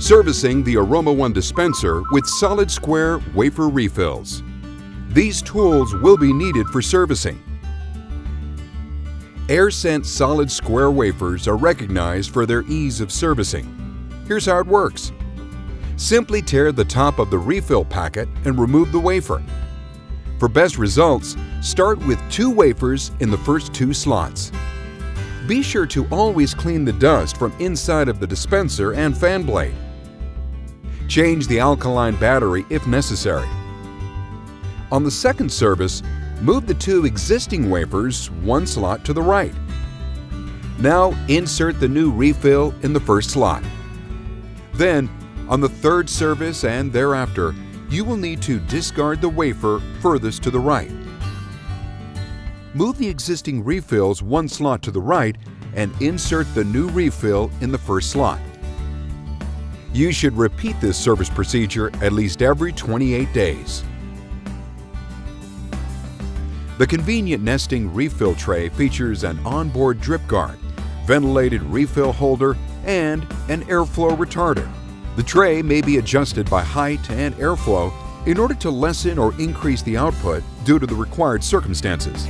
Servicing the Aroma 1 dispenser with solid square wafer refills. These tools will be needed for servicing. Air-sent solid square wafers are recognized for their ease of servicing. Here's how it works. Simply tear the top of the refill packet and remove the wafer. For best results, start with 2 wafers in the first 2 slots. Be sure to always clean the dust from inside of the dispenser and fan blade. Change the alkaline battery if necessary. On the second service, move the 2 existing wafers 1 slot to the right. Now insert the new refill in the first slot. Then, on the third service and thereafter, you will need to discard the wafer furthest to the right. Move the existing refills 1 slot to the right and insert the new refill in the first slot. You should repeat this service procedure at least every 28 days. The convenient nesting refill tray features an onboard drip guard, ventilated refill holder, and an airflow retarder. The tray may be adjusted by height and airflow in order to lessen or increase the output due to the required circumstances.